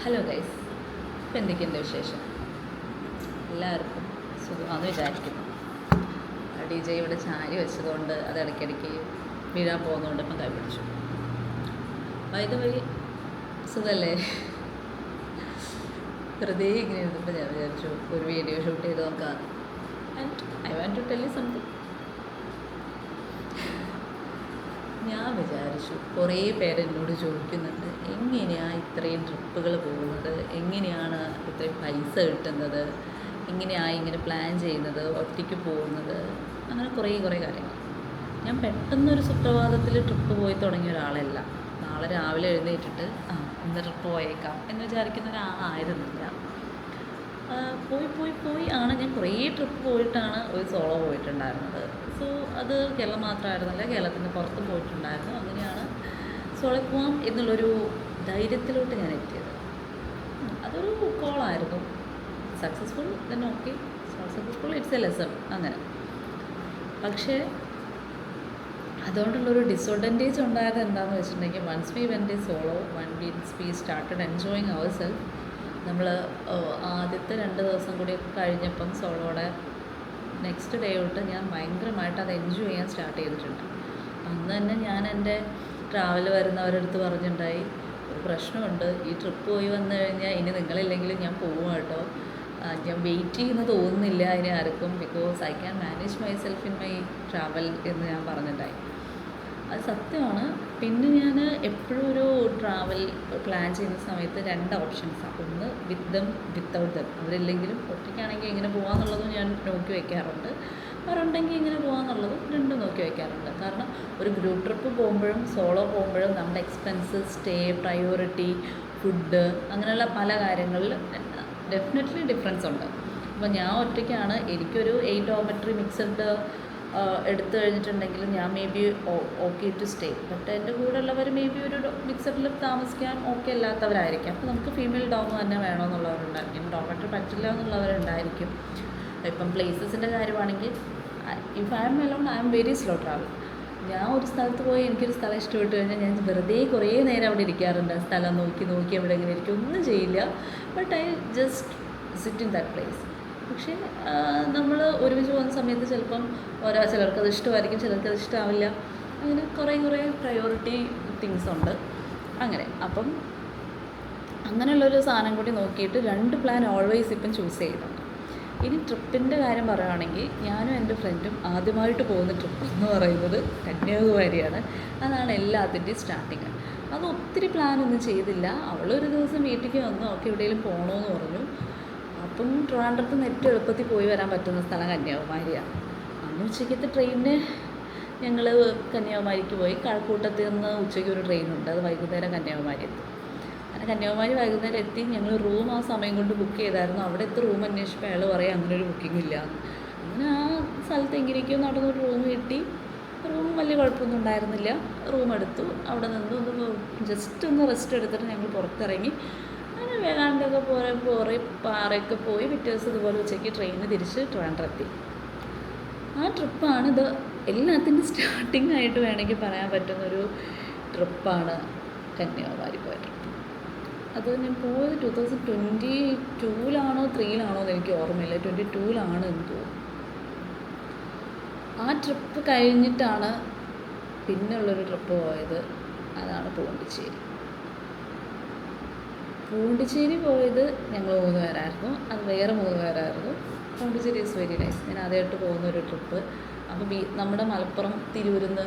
Hello guys, ഇപ്പം എന്തൊക്കെയുണ്ട് വിശേഷം? എല്ലാവർക്കും സുഖമാണെന്ന് വിചാരിക്കുന്നു. ഡി ജെ ഇവിടെ ചാരി വെച്ചതുകൊണ്ട് അത് ഇടയ്ക്കിടയ്ക്ക് വീഴാൻ പോകുന്നതുകൊണ്ട് ഇപ്പം കൈ പിടിച്ചു. ഇത് വഴി സുഖമല്ലേ? വെറുതെ ഇങ്ങനെ ഇരുന്നപ്പോൾ ഞാൻ വിചാരിച്ചു ഒരു വീഡിയോ ഷൂട്ട് ചെയ്ത് നോക്കാം. And I want to tell you something. ഞാൻ വിചാരിച്ചു കുറേ പേര് എന്നോട് ചോദിക്കുന്നുണ്ട്, എങ്ങനെയാണ് ഇത്രയും ട്രിപ്പുകൾ പോകുന്നത്, എങ്ങനെയാണ് ഇത്രയും പൈസ കിട്ടുന്നത്, എങ്ങനെയാണ് ഇങ്ങനെ പ്ലാൻ ചെയ്യുന്നത്, ഒറ്റയ്ക്ക് പോകുന്നത്, അങ്ങനെ കുറേ കാര്യങ്ങൾ. ഞാൻ പെട്ടെന്നൊരു സുപ്രഭാതത്തിൽ ട്രിപ്പ് പോയി തുടങ്ങിയ ഒരാളല്ല. നാളെ രാവിലെ എഴുന്നേറ്റിട്ട് ഇന്ന് ട്രിപ്പ് പോയേക്കാം എന്ന് വിചാരിക്കുന്ന ഒരാളായിരുന്നില്ല. പോയി ആണ് ഞാൻ കുറേ ട്രിപ്പ് പോയിട്ടാണ് ഒരു സോളോ പോയിട്ടുണ്ടായിരുന്നത്. സോ അത് കേരളം മാത്രമായിരുന്നില്ല, കേരളത്തിന് പുറത്തും പോയിട്ടുണ്ടായിരുന്നു. അങ്ങനെയാണ് സോളോ പോവാം എന്നുള്ളൊരു ധൈര്യത്തിലോട്ട് ഞാൻ എത്തിയത്. അതൊരു കോളായിരുന്നു. Successful then okay, successful it's a lesson അങ്ങനെ. പക്ഷേ അതുകൊണ്ടുള്ളൊരു ഡിസഡ്വാൻറ്റേജ് ഉണ്ടായത് എന്താണെന്ന് വെച്ചിട്ടുണ്ടെങ്കിൽ, once we went solo, once we started enjoying ourselves, നമ്മൾ ആദ്യത്തെ 2 ദിവസം കൂടി കഴിഞ്ഞപ്പം സോളോടെ നെക്സ്റ്റ് ഡേ തൊട്ട് ഞാൻ ഭയങ്കരമായിട്ട് അത് എൻജോയ് ചെയ്യാൻ സ്റ്റാർട്ട് ചെയ്തിട്ടുണ്ട്. അന്ന് തന്നെ ഞാൻ എൻ്റെ ട്രാവൽ വരുന്നവരടുത്ത് പറഞ്ഞിട്ടുണ്ടായി, ഒരു പ്രശ്നമുണ്ട്, ഈ ട്രിപ്പ് പോയി വന്നു കഴിഞ്ഞാൽ ഇനി നിങ്ങളില്ലെങ്കിലും ഞാൻ പോവും കേട്ടോ, ഞാൻ വെയിറ്റ് ചെയ്യുന്ന തോന്നുന്നില്ല അതിനെ ആർക്കും, because I can manage my self in my travel എന്ന് ഞാൻ പറഞ്ഞിട്ടുണ്ടായി. അത് സത്യമാണ്. പിന്നെ ഞാൻ എപ്പോഴും ഒരു ട്രാവൽ പ്ലാൻ ചെയ്യുന്ന സമയത്ത് 2 ഓപ്ഷൻസാണ്. ഒന്ന് വിത്ത് ദം, വിത്തൗട്ട് ദം. അവരില്ലെങ്കിലും ഒറ്റയ്ക്കാണെങ്കിൽ എങ്ങനെ പോകാമെന്നുള്ളതും ഞാൻ നോക്കി വയ്ക്കാറുണ്ട്, അവരുണ്ടെങ്കിൽ എങ്ങനെ പോകാമെന്നുള്ളതും രണ്ടും നോക്കി വയ്ക്കാറുണ്ട്. കാരണം ഒരു ഗ്രൂപ്പ് ട്രിപ്പ് പോകുമ്പോഴും സോളോ പോകുമ്പോഴും നമ്മുടെ എക്സ്പെൻസ്, സ്റ്റേ, പ്രയോറിറ്റി, ഫുഡ്, അങ്ങനെയുള്ള പല കാര്യങ്ങളിൽ ഡെഫിനറ്റ്ലി ഡിഫറൻസ് ഉണ്ട്. അപ്പോൾ ഞാൻ ഒറ്റയ്ക്കാണ്, എനിക്കൊരു 8 ഓമെട്രി മിക്സഡ് എടുത്തു കഴിഞ്ഞിട്ടുണ്ടെങ്കിൽ ഞാൻ maybe okay to stay. But എൻ്റെ കൂടെ ഉള്ളവർ മേ ബി ഒരു മിക്സഡിൽ താമസിക്കാൻ ഓക്കെ അല്ലാത്തവരായിരിക്കും. അപ്പോൾ നമുക്ക് ഫീമെയിൽ ഡോം തന്നെ വേണമെന്നുള്ളവരുണ്ടായിരിക്കും, ഡോമറ്ററി പറ്റില്ല എന്നുള്ളവരുണ്ടായിരിക്കും. ഇപ്പം പ്ലേസസിൻ്റെ കാര്യമാണെങ്കിൽ, if I M alone I am very slow travel. ഞാൻ ഒരു സ്ഥലത്ത് പോയി എനിക്കൊരു സ്ഥലം ഇഷ്ടപ്പെട്ട് കഴിഞ്ഞാൽ ഞാൻ വെറുതെ കുറേ നേരം അവിടെ ഇരിക്കാറുണ്ട്. സ്ഥലം നോക്കി അവിടെ ഇങ്ങനെ ഇരിക്കും, ഒന്നും ചെയ്യില്ല. But I just sit in that place. പക്ഷേ നമ്മൾ ഒരുമിച്ച് പോകുന്ന സമയത്ത് ചിലപ്പം ചിലർക്കത് ഇഷ്ടമായിരിക്കും, ചിലർക്കത് ഇഷ്ടമാവില്ല. അങ്ങനെ കുറേ പ്രയോറിറ്റി തിങ്സ് ഉണ്ട് അങ്ങനെ. അപ്പം അങ്ങനെയുള്ളൊരു സാധനം കൂടി നോക്കിയിട്ട് 2 പ്ലാൻ ഓൾവേസ് ഇപ്പം ചൂസ് ചെയ്യുന്നുണ്ട്. ഇനി ട്രിപ്പിൻ്റെ കാര്യം പറയുകയാണെങ്കിൽ, ഞാനും എൻ്റെ ഫ്രണ്ടും ആദ്യമായിട്ട് പോകുന്ന ട്രിപ്പ് എന്ന് പറയുന്നത് കന്യാകുമാരിയാണ്. അതാണ് എല്ലാത്തിൻ്റെയും സ്റ്റാർട്ടിങ്. അത് ഒത്തിരി പ്ലാനൊന്നും ചെയ്തില്ല. അവളൊരു ദിവസം വീട്ടിലേക്ക് വന്നു, അവൾക്ക് എവിടെയെങ്കിലും പോകണമെന്ന് പറഞ്ഞു. അപ്പം ട്രിവാൻഡ്രത്ത് നിന്ന് ഏറ്റവും എളുപ്പത്തിൽ പോയി വരാൻ പറ്റുന്ന സ്ഥലം കന്യാകുമാരിയാണ്. അന്ന് ഉച്ചയ്ക്കത്തെ ട്രെയിനിന് ഞങ്ങൾ കന്യാകുമാരിക്ക് പോയി. കഴക്കൂട്ടത്തിൽ നിന്ന് ഉച്ചയ്ക്ക് ഒരു ട്രെയിനുണ്ട്, അത് വൈകുന്നേരം കന്യാകുമാരി എത്തും. അങ്ങനെ കന്യാകുമാരി വൈകുന്നേരം എത്തി. ഞങ്ങൾ റൂം ആ സമയം കൊണ്ട് ബുക്ക് ചെയ്തായിരുന്നു. അവിടുത്തെ റൂം അന്വേഷിച്ചപ്പോൾ അയാൾ പറയാം അങ്ങനെ ഒരു ബുക്കിംഗ് ഇല്ല. അങ്ങനെ ആ സ്ഥലത്ത് എങ്ങനെയൊക്കെയോ നടന്നൊരു റൂം കിട്ടി. റൂം വലിയ കുഴപ്പമൊന്നും ഉണ്ടായിരുന്നില്ല. റൂം എടുത്തു, അവിടെ നിന്ന് ജസ്റ്റ് ഒന്ന് റെസ്റ്റ് എടുത്തിട്ട് ഞങ്ങൾ പുറത്തിറങ്ങി. അങ്ങനെ വേളാണ്ടൊക്കെ പോയി പാറയൊക്കെ പോയി പിറ്റേ ദിവസം ഇതുപോലെ ഉച്ചയ്ക്ക് ട്രെയിനിന് തിരിച്ച് ട്രിവാൻഡ്രത്തി. ആ ട്രിപ്പാണ് ഇത് എല്ലാത്തിൻ്റെ സ്റ്റാർട്ടിംഗ് ആയിട്ട് വേണമെങ്കിൽ പറയാൻ പറ്റുന്നൊരു ട്രിപ്പാണ് കന്യാകുമാരി പോയ ട്രിപ്പ്. അത് ഞാൻ പോയത് 2022-ലാണോ 3-ലാണോ എന്ന് എനിക്ക് ഓർമ്മയില്ല, 22-ലാണ് എന്ന് തോന്നുന്നു. ആ ട്രിപ്പ് കഴിഞ്ഞിട്ടാണ് പിന്നുള്ളൊരു ട്രിപ്പ് പോയത്, അതാണ് പോണ്ടിച്ചേരി പോയത് ഞങ്ങൾ 3 പേരായിരുന്നു. അത് വേറെ 3 പേരായിരുന്നു. Pondicherry is very nice. ഞാൻ ആദ്യമായിട്ട് പോകുന്നൊരു ട്രിപ്പ്. അപ്പോൾ നമ്മുടെ മലപ്പുറം തിരൂരിൽ നിന്ന്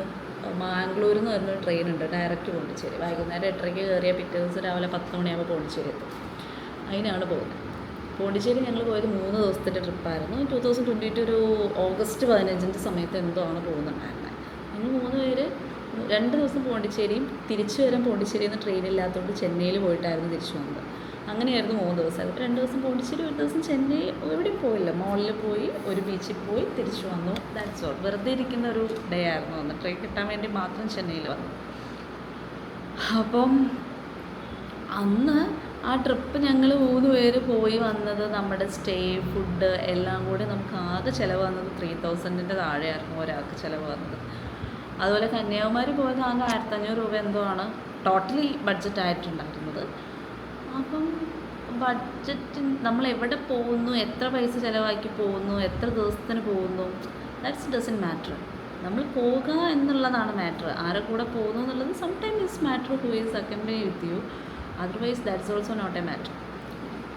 മാംഗ്ലൂരിൽ നിന്ന് വരുന്നൊരു ട്രെയിനുണ്ട് ഡയറക്റ്റ് പോണ്ടിച്ചേരി. വൈകുന്നേരം 8:30 കയറിയാൽ പിറ്റേ ദിവസം രാവിലെ 10 മണിയാകുമ്പോൾ പോണ്ടിച്ചേരി എത്തും. അതിനാണ് പോകുന്നത്. പോണ്ടിച്ചേരി ഞങ്ങൾ പോയത് 3 ദിവസത്തിൻ്റെ ട്രിപ്പായിരുന്നു. 2022 ഒരു ഓഗസ്റ്റ് 15 സമയത്ത് എന്തോ ആണ് പോകുന്നുണ്ടായിരുന്നത്. ഞങ്ങൾ 3 പേര് 2 ദിവസം പോണ്ടിച്ചേരിയും തിരിച്ചു വരാൻ പോണ്ടിച്ചേരിയിൽ നിന്ന് ട്രെയിനില്ലാത്തതുകൊണ്ട് ചെന്നൈയിൽ പോയിട്ടായിരുന്നു തിരിച്ചു വന്നത്. അങ്ങനെയായിരുന്നു 3 ദിവസം. അപ്പോൾ 2 ദിവസം പോണ്ടിച്ചേരി, 1 ദിവസം ചെന്നൈ. എവിടെയും പോയില്ല, മോളിൽ പോയി, ഒരു ബീച്ചിൽ പോയി, തിരിച്ചു വന്നു. That's all. വെറുതെ ഇരിക്കുന്ന ഒരു ഡേ ആയിരുന്നു അന്ന്. ട്രെയിൻ കിട്ടാൻ വേണ്ടി മാത്രം ചെന്നൈയിൽ വന്നു. അപ്പം അന്ന് ആ ട്രിപ്പ് ഞങ്ങൾ 3 പേര് പോയി വന്നത്, നമ്മുടെ സ്റ്റേ, ഫുഡ് എല്ലാം കൂടി നമുക്ക് ആകെ ചിലവ് വന്നത് 3000-ൻ്റെ താഴെയായിരുന്നു ഒരാൾക്ക് ചിലവ് വന്നത്. അതുപോലെ കന്യാകുമാരി പോയത് ആകെ 1500 രൂപ എന്തോ ആണ് ടോട്ടലി ബഡ്ജറ്റ് ആയിട്ടുണ്ടായിരുന്നത്. അപ്പം ബഡ്ജറ്റ് നമ്മൾ എവിടെ പോകുന്നു, എത്ര പൈസ ചിലവാക്കി പോകുന്നു, എത്ര ദിവസത്തിന് പോകുന്നു, ദാറ്റ്സ് ഡസൻ മാറ്റർ. നമ്മൾ പോകുക എന്നുള്ളതാണ് മാറ്റർ. ആരെ കൂടെ പോകുന്നു എന്നുള്ളത് sometimes is matter who is accompany with you, otherwise that's also not a matter.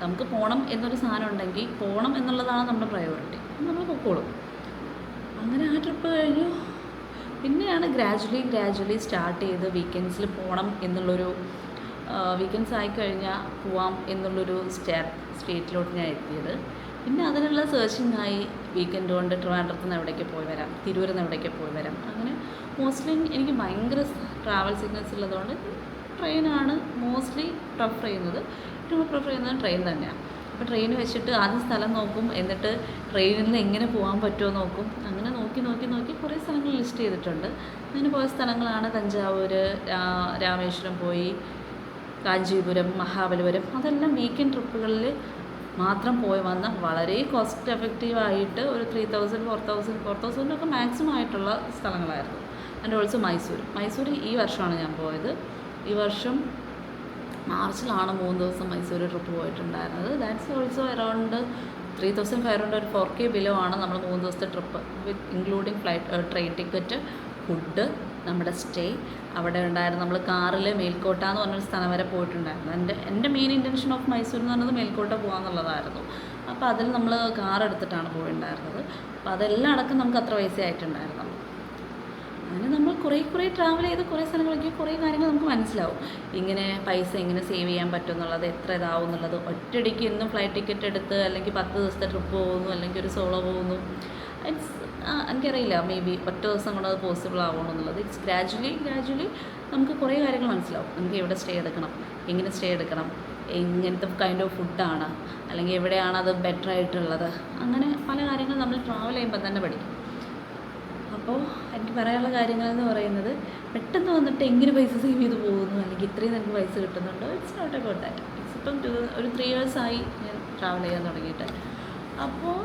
നമുക്ക് പോകണം എന്നൊരു സാധനം ഉണ്ടെങ്കിൽ പോകണം എന്നുള്ളതാണ് നമ്മുടെ പ്രയോറിറ്റി, നമ്മൾ പൊക്കോളും. അങ്ങനെ ആ ട്രിപ്പ് കഴിഞ്ഞു. പിന്നെയാണ് ഗ്രാജുവലി സ്റ്റാർട്ട് ചെയ്ത് വീക്കെൻഡ്സിൽ പോകണം എന്നുള്ളൊരു, വീക്കെൻഡ്സ് ആയിക്കഴിഞ്ഞാൽ പോവാം എന്നുള്ളൊരു സ്റ്റേറ്റിലോട്ട് ഞാൻ എത്തിയത്. പിന്നെ അതിനുള്ള സെർച്ചിങ് ആയി. വീക്കെൻഡ് കൊണ്ട് ട്രിവാൻഡ്രത്ത് നിന്ന് എവിടേക്ക് പോയി വരാം, തിരൂരിൽ നിന്ന് എവിടേക്ക് പോയി വരാം. അങ്ങനെ മോസ്റ്റ്ലി എനിക്ക് ഭയങ്കര ട്രാവൽ സിഗ്നസ് ഉള്ളതുകൊണ്ട് ട്രെയിനാണ് മോസ്റ്റ്ലി പ്രിഫർ ചെയ്യുന്നത്. ഏറ്റവും പ്രിഫർ ചെയ്യുന്നത് ട്രെയിൻ തന്നെയാണ്. അപ്പോൾ ട്രെയിൻ വെച്ചിട്ട് ആദ്യം സ്ഥലം നോക്കും, എന്നിട്ട് ട്രെയിനിൽ നിന്ന് എങ്ങനെ പോകാൻ പറ്റുമോ നോക്കും. അങ്ങനെ നോക്കി കുറേ സ്ഥലങ്ങൾ ലിസ്റ്റ് ചെയ്തിട്ടുണ്ട്. അങ്ങനെ പോയ സ്ഥലങ്ങളാണ് തഞ്ചാവൂർ, രാമേശ്വരം പോയി, കാഞ്ചീപുരം, മഹാബലിപുരം. അതെല്ലാം വീക്കെൻഡ് ട്രിപ്പുകളിൽ മാത്രം പോയി വന്ന വളരെ കോസ്റ്റ് എഫക്റ്റീവായിട്ട് ഒരു 3000, 4000 ഒക്കെ മാക്സിമം ആയിട്ടുള്ള സ്ഥലങ്ങളായിരുന്നു. ആൻഡ് ഓൾസോ മൈസൂർ ഈ വർഷമാണ് ഞാൻ പോയത്. ഈ വർഷം മാർച്ചിലാണ് 3 ദിവസം മൈസൂർ ട്രിപ്പ് പോയിട്ടുണ്ടായിരുന്നത്. ദാറ്റ്സ് ഓൾസോ അറൗണ്ട് 3500, ഒരു 4K ബിലോ ആണ് നമ്മൾ 3 ദിവസത്തെ ട്രിപ്പ്, വിത്ത് ഇൻക്ലൂഡിങ് ട്രെയിൻ ടിക്കറ്റ്, ഫുഡ്, നമ്മുടെ സ്റ്റേ. അവിടെ ഉണ്ടായിരുന്നു. നമ്മൾ കാറിൽ മേൽക്കോട്ട എന്ന് പറഞ്ഞൊരു സ്ഥലം വരെ പോയിട്ടുണ്ടായിരുന്നു. എൻ്റെ മെയിൻ ഇൻറ്റൻഷൻ ഓഫ് മൈസൂർ എന്ന് പറയുന്നത് മേൽക്കോട്ട പോകാമെന്നുള്ളതായിരുന്നു. അപ്പോൾ അതിൽ നമ്മൾ കാർ എടുത്തിട്ടാണ് പോയിട്ടുണ്ടായിരുന്നത്. അപ്പോൾ അതെല്ലാം അടക്കം നമുക്ക് അത്ര പൈസ ആയിട്ടുണ്ടായിരുന്നു. അങ്ങനെ നമ്മൾ കുറേ ട്രാവൽ ചെയ്ത് കുറേ സ്ഥലങ്ങളൊക്കെ കുറേ കാര്യങ്ങൾ നമുക്ക് മനസ്സിലാവും. ഇങ്ങനെ പൈസ എങ്ങനെ സേവ് ചെയ്യാൻ പറ്റും എന്നുള്ളത്, എത്ര ഇതാവും എന്നുള്ളത്. ഒറ്റയടിക്ക് എന്നും ഫ്ലൈറ്റ് ടിക്കറ്റ് എടുത്ത് അല്ലെങ്കിൽ 10 ദിവസത്തെ ട്രിപ്പ് പോകുന്നു, അല്ലെങ്കിൽ ഒരു സോളോ പോകുന്നു, എനിക്കറിയില്ല മേ ബി ഒറ്റ ദിവസം കൊണ്ട് അത് പോസിബിൾ ആവണമെന്നുള്ളത്. ഇറ്റ്സ് ഗ്രാജുവലി നമുക്ക് കുറേ കാര്യങ്ങൾ മനസ്സിലാവും. നമുക്ക് എവിടെ സ്റ്റേ എടുക്കണം, എങ്ങനെ സ്റ്റേ എടുക്കണം, എങ്ങനത്തെ കൈൻഡ് ഓഫ് ഫുഡാണ്, അല്ലെങ്കിൽ എവിടെയാണ് അത് ബെറ്റർ ആയിട്ടുള്ളത്. അങ്ങനെ പല കാര്യങ്ങളും നമ്മൾ ട്രാവൽ ചെയ്യുമ്പോൾ തന്നെ പഠിക്കും. അപ്പോൾ എനിക്ക് പറയാനുള്ള കാര്യങ്ങളെന്ന് പറയുന്നത്, പെട്ടെന്ന് വന്നിട്ട് എങ്ങനെ പൈസ സേവ് ചെയ്ത് പോകുന്നു, അല്ലെങ്കിൽ ഇത്രയും നമുക്ക് പൈസ കിട്ടുന്നുണ്ടോ, ഇറ്റ്സ് നോട്ട് അബൌട്ട് ദാറ്റ്. ഇപ്പം ഒരു 3 years ആയി ഞാൻ ട്രാവൽ ചെയ്യാൻ തുടങ്ങിയിട്ട്. അപ്പോൾ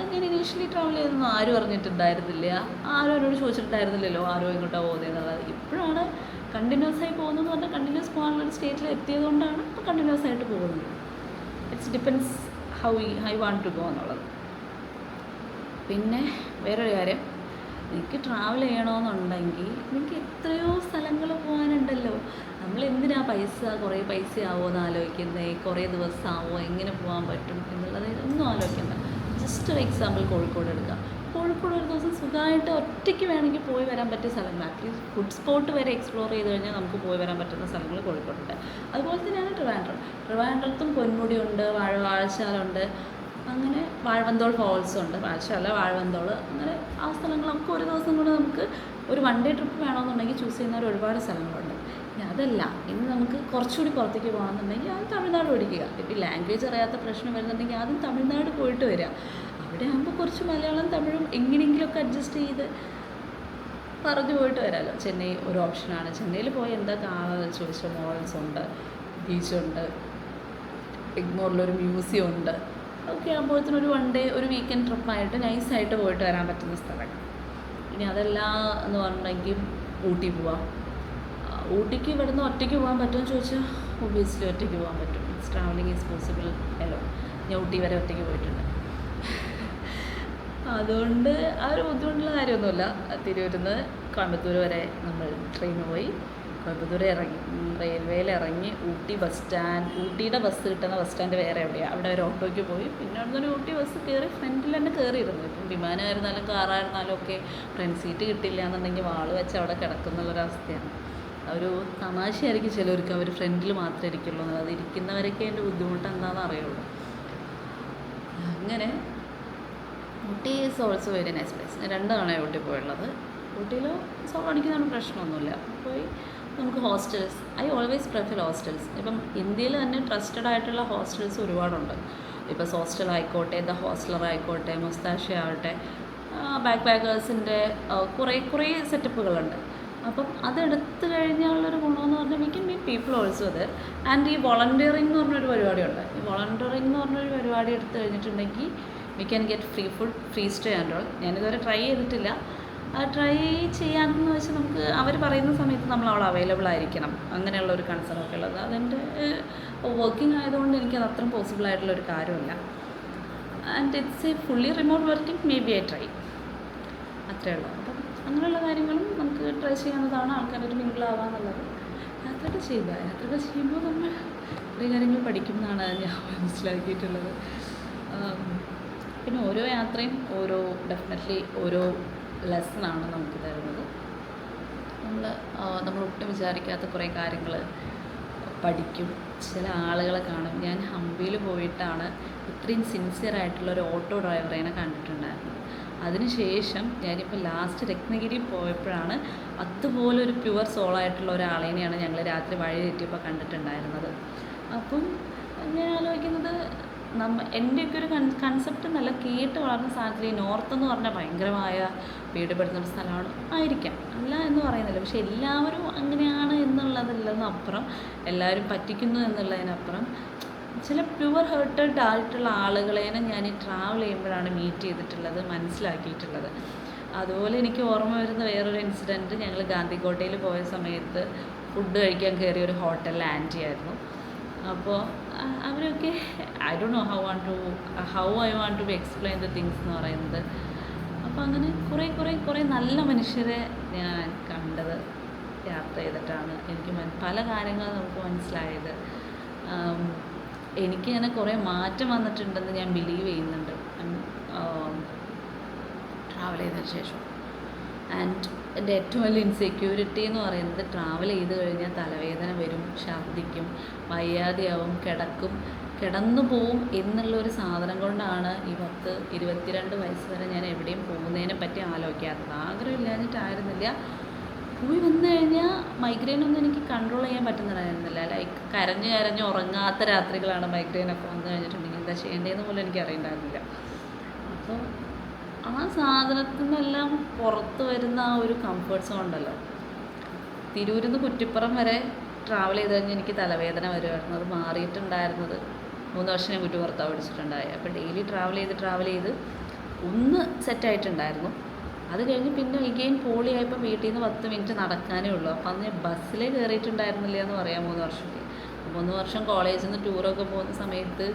ഞാൻ ഇനീഷ്യലി ട്രാവൽ ചെയ്തൊന്നും ആരും അറിഞ്ഞിട്ടുണ്ടായിരുന്നില്ല, ആരും എന്നോട് ചോദിച്ചിട്ടുണ്ടായിരുന്നില്ലല്ലോ ആരോ ഇങ്ങോട്ടാണ് പോകുന്നതെന്നുള്ളത്. ഇപ്പോഴാണ് കണ്ടിന്യൂസ് ആയി പോകുന്നതെന്ന് പറഞ്ഞാൽ കണ്ടിന്യൂസ് പോകാനുള്ളൊരു സ്റ്റേറ്റിൽ എത്തിയതുകൊണ്ടാണ് ഇപ്പോൾ കണ്ടിന്യൂസ് ആയിട്ട് പോകുന്നത്. It's depends how I want to go എന്നുള്ളത്. പിന്നെ വേറൊരു കാര്യം, എനിക്ക് ട്രാവൽ ചെയ്യണമെന്നുണ്ടെങ്കിൽ എനിക്ക് എത്രയോ സ്ഥലങ്ങൾ പോകാനുണ്ടല്ലോ. നമ്മൾ എന്തിനാ കുറേ പൈസ ആവുമോ എന്ന് ആലോചിക്കുന്നത്, കുറേ ദിവസമാവോ, എങ്ങനെ പോകാൻ പറ്റും എന്നുള്ളത് ഒന്നും ആലോചിക്കണ്ട. ജസ്റ്റ് ഒരു എക്സാമ്പിൾ കോഴിക്കോട് എടുക്കുക. കോഴിക്കോട് ഒരു ദിവസം സുഖമായിട്ട് ഒറ്റയ്ക്ക് വേണമെങ്കിൽ പോയി വരാൻ പറ്റിയ സ്ഥലങ്ങൾ, അറ്റ്ലീസ്റ്റ് ഫുഡ് സ്പോട്ട് വരെ എക്സ്പ്ലോർ ചെയ്ത് കഴിഞ്ഞാൽ നമുക്ക് പോയി വരാൻ പറ്റുന്ന സ്ഥലങ്ങൾ കോഴിക്കോടുണ്ട്. അതുപോലെ തന്നെയാണ് ട്രിവാൻഡ്രത്തും പൊന്മുടിയുണ്ട്, വാഴശാലുണ്ട്, അങ്ങനെ വാഴവന്തോൾ ഫാൾസ് ഉണ്ട്, വാഴശാല, വാഴവന്തോൾ. അങ്ങനെ ആ സ്ഥലങ്ങൾ നമുക്ക് ഒരു ദിവസം കൊണ്ട് നമുക്ക് ഒരു 1 day ട്രിപ്പ് വേണമെന്നുണ്ടെങ്കിൽ ചൂസ് ചെയ്യുന്ന ഒരുപാട് സ്ഥലങ്ങളുണ്ട്. ഇനി അതല്ല, ഇനി നമുക്ക് കുറച്ചുകൂടി പുറത്തേക്ക് പോകണമെന്നുണ്ടെങ്കിൽ ആദ്യം തമിഴ്നാട് പഠിക്കുക. ഇപ്പോൾ ലാംഗ്വേജ് അറിയാത്ത പ്രശ്നം വരുന്നുണ്ടെങ്കിൽ ആദ്യം തമിഴ്നാട് പോയിട്ട് വരിക. അവിടെ ആകുമ്പോൾ കുറച്ച് മലയാളം തമിഴും എങ്ങനെയെങ്കിലുമൊക്കെ അഡ്ജസ്റ്റ് ചെയ്ത് പറഞ്ഞു പോയിട്ട് വരാമല്ലോ. ചെന്നൈ ഒരു ഓപ്ഷനാണ്. ചെന്നൈയിൽ പോയി എന്താ കാണുന്നത് ചോദിച്ചാൽ മോൾസ് ഉണ്ട്, ബീച്ചുണ്ട്, എഗ്മോറിലൊരു മ്യൂസിയം ഉണ്ട്. ഒക്കെ ആകുമ്പോഴത്തേനും ഒരു 1 day ഒരു വീക്കെൻഡ് ട്രിപ്പായിട്ട് നൈസായിട്ട് പോയിട്ട് വരാൻ പറ്റുന്ന സ്ഥലങ്ങൾ. ഇനി അതല്ല എന്ന് പറഞ്ഞിട്ടുണ്ടെങ്കിൽ ഊട്ടി പോവാം. ഊട്ടിക്ക് ഇവിടുന്ന് ഒറ്റയ്ക്ക് പോകാൻ പറ്റുമെന്ന് ചോദിച്ചാൽ ഒബ്വിയസ്ലി ഒറ്റയ്ക്ക് പോകാൻ പറ്റും. ട്രാവലിംഗ് ഈസ് പോസിബിൾ അല്ലോ. ഞാൻ ഊട്ടി വരെ ഒറ്റയ്ക്ക് പോയിട്ടുണ്ട്. അതുകൊണ്ട് ആ ഒരു ബുദ്ധിമുട്ടുള്ള കാര്യമൊന്നുമില്ല. തിരൂരിൽ നിന്ന് കോയമ്പത്തൂർ വരെ നമ്മൾ ട്രെയിന് പോയി, കോയമ്പത്തൂർ ഇറങ്ങി, റെയിൽവേയിൽ ഇറങ്ങി, ഊട്ടി ബസ് സ്റ്റാൻഡ്, ഊട്ടിയുടെ ബസ് കിട്ടുന്ന ബസ് സ്റ്റാൻഡ് വേറെ എവിടെയാണ്, അവിടെ ഒരു ഓട്ടോയ്ക്ക് പോയി. പിന്നെ അവിടെ നിന്ന് ഊട്ടി ബസ് കയറി ഫ്രണ്ടിൽ തന്നെ കയറിയിരുന്നു. ഇപ്പം വിമാനമായിരുന്നാലും കാറായിരുന്നാലും ഒക്കെ ഫ്രണ്ട് സീറ്റ് കിട്ടില്ല എന്നുണ്ടെങ്കിൽ വാള് വെച്ച് അവിടെ കിടക്കുന്നുള്ളൊരവസ്ഥയാണ്. ഒരു തമാശയായിരിക്കും ചിലവർക്ക്, അവർ ഫ്രണ്ടിൽ മാത്രമേ ഇരിക്കുള്ളൂ എന്നുള്ളത്. അത് ഇരിക്കുന്നവരൊക്കെ അതിൻ്റെ ബുദ്ധിമുട്ട് എന്താണെന്ന് അറിയുള്ളൂ. അങ്ങനെ Ooty is also very nice place. 2 തവണയാണ് ഊട്ടി പോയുള്ളത്. ഊട്ടിയിൽ സോളോ അടിക്കുന്നതാണ് പ്രശ്നമൊന്നുമില്ല. പോയി നമുക്ക് hostels, I always prefer hostels. ഇപ്പം ഇന്ത്യയിൽ തന്നെ ട്രസ്റ്റഡ് ആയിട്ടുള്ള ഹോസ്റ്റൽസ് ഒരുപാടുണ്ട്. ഇപ്പോൾ ഹോസ്റ്റൽ ആയിക്കോട്ടെ, ദ ഹോസ്റ്റലർ ആയിക്കോട്ടെ, മുസ്താഷി ആവട്ടെ, ബാക്ക് പാക്കേഴ്സിൻ്റെ കുറേ സെറ്റപ്പുകളുണ്ട്. അപ്പം അതെടുത്ത് കഴിഞ്ഞാലുള്ളൊരു ഗുണമെന്ന് പറഞ്ഞാൽ we can meet people also there. And ഈ വോളണ്ടിയറിംഗ് എന്ന് പറഞ്ഞൊരു പരിപാടിയുണ്ട്. ഈ വോളണ്ടിയറിംഗ് എന്ന് പറഞ്ഞൊരു പരിപാടി എടുത്ത് കഴിഞ്ഞിട്ടുണ്ടെങ്കിൽ we can get free food, free stay and all. ഞാനിതുവരെ ട്രൈ ചെയ്തിട്ടില്ല. ട്രൈ ചെയ്യാമെന്ന് വെച്ചാൽ നമുക്ക് അവർ പറയുന്ന സമയത്ത് നമ്മൾ അവിടെ അവൈലബിൾ ആയിരിക്കണം, അങ്ങനെയുള്ളൊരു കൺസേൺ ഒക്കെ ഉള്ളത്. അതെൻ്റെ വർക്കിംഗ് ആയതുകൊണ്ട് എനിക്കത് അത്രയും പോസിബിൾ ആയിട്ടുള്ളൊരു കാര്യമല്ല. And it's A fully remote working, may be I try, അത്രയേ ഉള്ളൂ. അപ്പം അങ്ങനെയുള്ള കാര്യങ്ങളും നമുക്ക് ട്രൈ ചെയ്യാവുന്നതാണ്, ആൾക്കാരായിട്ട് മിങ്കിളാവാന്നുള്ളത്. യാത്രകൾ ചെയ്യുമ്പോൾ നമ്മൾ കുറേ കാര്യങ്ങൾ പഠിക്കും എന്നാണ് ഞാൻ മനസ്സിലാക്കിയിട്ടുള്ളത്. പിന്നെ ഓരോ യാത്രയും ഡെഫിനറ്റ്ലി ഓരോ ലെസണാണ് നമുക്ക് തരുന്നത്. നമ്മൾ ഒട്ടും വിചാരിക്കാത്ത കുറേ കാര്യങ്ങൾ പഠിക്കും. ചില ആളുകളെ കാണും. ഞാൻ ഹംപിയിൽ പോയിട്ടാണ് ഇത്രയും സിൻസിയറായിട്ടുള്ളൊരു ഓട്ടോ ഡ്രൈവറേനെ കണ്ടിട്ടുണ്ടായിരുന്നത്. അതിനുശേഷം ഞാനിപ്പോൾ ലാസ്റ്റ് രത്നഗിരി പോയപ്പോഴാണ് അതുപോലൊരു പ്യുവർ സോളായിട്ടുള്ള ഒരാളേനെയാണ് ഞങ്ങൾ രാത്രി വഴി തെറ്റിയപ്പോൾ കണ്ടിട്ടുണ്ടായിരുന്നത്. അപ്പം ഞാൻ ആലോചിക്കുന്നത്, എൻ്റെയൊക്കെ ഒരു കൺസെപ്റ്റ് നല്ല കേട്ട് വളർന്ന സാധനത്തിൽ ഈ നോർത്ത് എന്ന് പറഞ്ഞാൽ ഭയങ്കരമായ പേടിപ്പെടുന്ന ഒരു സ്ഥലമാണ് ആയിരിക്കാം, അല്ല എന്ന് പറയുന്നില്ല. പക്ഷെ എല്ലാവരും അങ്ങനെയാണ് എന്നുള്ളതല്ലെന്നപ്പുറം, എല്ലാവരും പറ്റിക്കുന്നു എന്നുള്ളതിനപ്പുറം ചില പ്യുവർ ഹേർട്ടഡ് ആയിട്ടുള്ള ആളുകളെയാണ് ഞാൻ ഈ ട്രാവൽ ചെയ്യുമ്പോഴാണ് മീറ്റ് ചെയ്തിട്ടുള്ളത്, മനസ്സിലാക്കിയിട്ടുള്ളത്. അതുപോലെ എനിക്ക് ഓർമ്മ വരുന്ന വേറൊരു ഇൻസിഡൻറ്റ്, ഞങ്ങൾ ഗാന്ധികോട്ടയിൽ പോയ സമയത്ത് ഫുഡ് കഴിക്കാൻ കയറിയ ഒരു ഹോട്ടലിൽ ആൻറ്റി ആയിരുന്നു. അപ്പോൾ അവരൊക്കെ I don't know how I want to explain the things എന്ന് പറയുന്നത്. അപ്പോൾ അങ്ങനെ കുറേ നല്ല മനുഷ്യരെ ഞാൻ കണ്ടത് യാത്ര ചെയ്തിട്ടാണ്. എനിക്ക് പല കാര്യങ്ങളും നമുക്ക് മനസ്സിലായത്. എനിക്ക് തന്നെ കുറേ മാറ്റം വന്നിട്ടുണ്ടെന്ന് ഞാൻ ബിലീവ് ചെയ്യുന്നുണ്ട് ട്രാവൽ ചെയ്തതിന് ശേഷം. ആൻഡ് എൻ്റെ ഏറ്റവും വലിയ ഇൻസെക്യൂരിറ്റി എന്ന് പറയുന്നത്, ട്രാവൽ ചെയ്ത് കഴിഞ്ഞാൽ തലവേദന വരും, ഛർദ്ദിക്കും, വയ്യാതെയാവും, കിടന്നു പോവും എന്നുള്ളൊരു സാധനം കൊണ്ടാണ് ഈ 22 വയസ്സ് വരെ ഞാൻ എവിടെയും പോകുന്നതിനെ പറ്റി ആലോചിക്കാത്തത്. ആഗ്രഹമില്ലാഞ്ഞിട്ടായിരുന്നില്ല. പോയി വന്നു കഴിഞ്ഞാൽ മൈഗ്രെയിനൊന്നും എനിക്ക് കൺട്രോൾ ചെയ്യാൻ പറ്റുന്നതായിരുന്നില്ല. ലൈക്ക് കരഞ്ഞ് ഉറങ്ങാത്ത രാത്രികളാണ് മൈഗ്രെയിനൊക്കെ വന്നു കഴിഞ്ഞിട്ടുണ്ടെങ്കിൽ എന്താ ചെയ്യേണ്ടതെന്ന് പോലും എനിക്ക് അറിയണ്ടായിരുന്നില്ല. അപ്പോൾ ആ സാധനത്തിൽ നിന്നെല്ലാം പുറത്ത് വരുന്ന ആ ഒരു കംഫർട്ട് സോൺ ഉണ്ടല്ലോ. തിരൂരിൽ നിന്ന് കുറ്റിപ്പുറം വരെ ട്രാവൽ ചെയ്ത് കഴിഞ്ഞാൽ എനിക്ക് തലവേദന വരുമായിരുന്നു. അത് മാറിയിട്ടുണ്ടായിരുന്നത് 3 വർഷം ഞാൻ കുറ്റിപ്പുറത്താണ് പഠിച്ചിട്ടുണ്ടായി. അപ്പോൾ ഡെയിലി ട്രാവൽ ചെയ്ത് ഒന്ന് സെറ്റായിട്ടുണ്ടായിരുന്നു. അത് കഴിഞ്ഞ് പിന്നെ അഗെയിൻ പോളിയായപ്പോൾ വീട്ടിൽ നിന്ന് 10 മിനിറ്റ് നടക്കാനേ ഉള്ളൂ. അപ്പോൾ അന്ന് ബസ്സിലേ കയറിയിട്ടുണ്ടായിരുന്നില്ല എന്ന് പറയാം 3 വർഷത്തിൽ. 3 വർഷം കോളേജിൽ നിന്ന് ടൂറൊക്കെ പോകുന്ന സമയത്ത്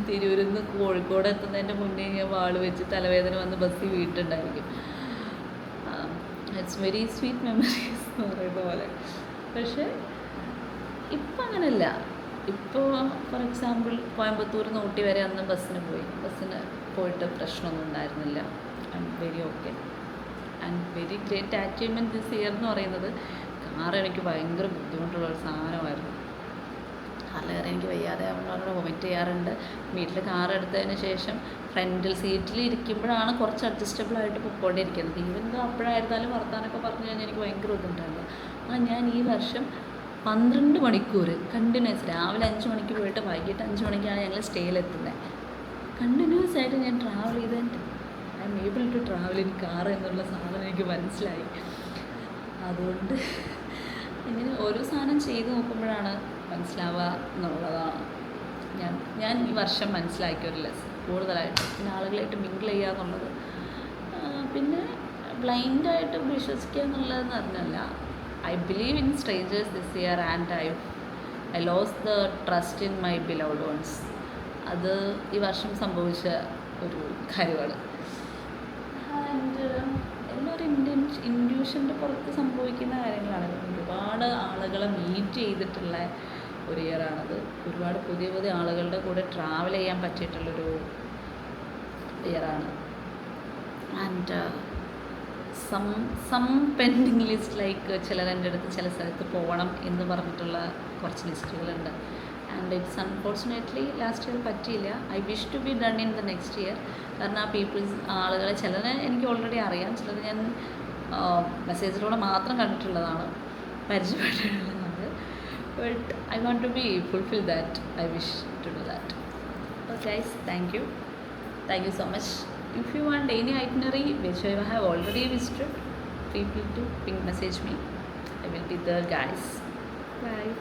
തിരൂരിൽ നിന്ന് കോഴിക്കോട് എത്തുന്നതിൻ്റെ മുന്നേ ഞാൻ വാള് വെച്ച് തലവേദന വന്ന് ബസ്സിൽ വീട്ടുണ്ടായിരിക്കും. ഇറ്റ്സ് വെരി സ്വീറ്റ് മെമ്മറീസ് എന്ന് പറയുന്ന പോലെ. പക്ഷേ ഇപ്പം അങ്ങനെയല്ല. ഇപ്പോൾ ഫോർ എക്സാമ്പിൾ കോയമ്പത്തൂർ നിന്ന് ഊട്ടി വരെ അന്ന് ബസ്സിന് പോയിട്ട് പ്രശ്നമൊന്നും ഉണ്ടായിരുന്നില്ല. I am very okay and very great achievement this year എന്ന് പറയുന്നത്. കാർ എനിക്ക് ഭയങ്കര ബുദ്ധിമുട്ടുള്ളൊരു സാധനമായിരുന്നു. കാറിൽ കയറി എനിക്ക് വയ്യാതെ അവനോട് വൊമിറ്റ് ചെയ്യാറുണ്ട്. വീട്ടിൽ കാർ എടുത്തതിന് ശേഷം ഫ്രണ്ടിൽ സീറ്റിൽ ഇരിക്കുമ്പോഴാണ് കുറച്ച് അഡ്ജസ്റ്റബിളായിട്ട് പൊയ്ക്കൊണ്ടിരിക്കുന്നത്. ഈവൻ അപ്പോഴായിരുന്നാലും വർത്താനൊക്കെ പറഞ്ഞു കഴിഞ്ഞാൽ എനിക്ക് ഭയങ്കര ബുദ്ധിമുട്ടായിരുന്നു. ഞാൻ ഈ വർഷം 12 മണിക്കൂർ കണ്ടിന്യൂസ്, രാവിലെ 5 മണിക്ക് പോയിട്ട് വൈകിട്ട് 5 മണിക്കാണ് ഞങ്ങൾ സ്റ്റേയിലെത്തുന്നത്. കണ്ടിന്യൂസ് ആയിട്ട് ഞാൻ ട്രാവൽ ചെയ്തിട്ട് I'm able to travel in car എന്നുള്ള സാധനം എനിക്ക് മനസ്സിലായി. അതുകൊണ്ട് ഇങ്ങനെ ഓരോ സാധനം ചെയ്ത് നോക്കുമ്പോഴാണ് മനസ്സിലാവുക എന്നുള്ളതാണ് ഞാൻ ഈ വർഷം മനസ്സിലാക്കിയ ഒരു ലെസൺ കൂടുതലായിട്ട്. പിന്നെ ആളുകളായിട്ട് മിങ്കിൾ ചെയ്യുക എന്നുള്ളത്, പിന്നെ ബ്ലൈൻഡായിട്ട് വിശ്വസിക്കുക എന്നുള്ളതെന്ന് പറഞ്ഞല്ല. I believe in strangers this year and I lose the trust in my beloved ones. അത് ഈ വർഷം സംഭവിച്ച ഒരു കാര്യമാണ്. ആൻഡ് എല്ലാവരും ഇൻഡ്യൂഷൻ്റെ പുറത്ത് സംഭവിക്കുന്ന കാര്യങ്ങളാണ്. ഒരുപാട് ആളുകളെ മീറ്റ് ചെയ്തിട്ടുള്ള ഒരു ഇയറാണത്. ഒരുപാട് പുതിയ ആളുകളുടെ കൂടെ ട്രാവൽ ചെയ്യാൻ പറ്റിയിട്ടുള്ളൊരു ഇയറാണ്. And some pending list, like ചിലരെൻ്റെ അടുത്ത് ചില സ്ഥലത്ത് പോകണം എന്ന് പറഞ്ഞിട്ടുള്ള കുറച്ച് ലിസ്റ്റുകളുണ്ട്. And it's unfortunately last year പറ്റിയില്ല. I wish to be done in the next year. കാരണം ആ ആളുകളെ ചിലരെ എനിക്ക് ഓൾറെഡി അറിയാം, ചിലർ ഞാൻ മെസ്സേജിലൂടെ മാത്രം കണ്ടിട്ടുള്ളതാണ്, പരിചയപ്പെട്ടിട്ടുള്ളതാണ്. But I want to be fulfill that. I wish to do that. So guys, thank you so much. If you want any itinerary which I have already visited, feel free to message me. I will be there, guys. Bye.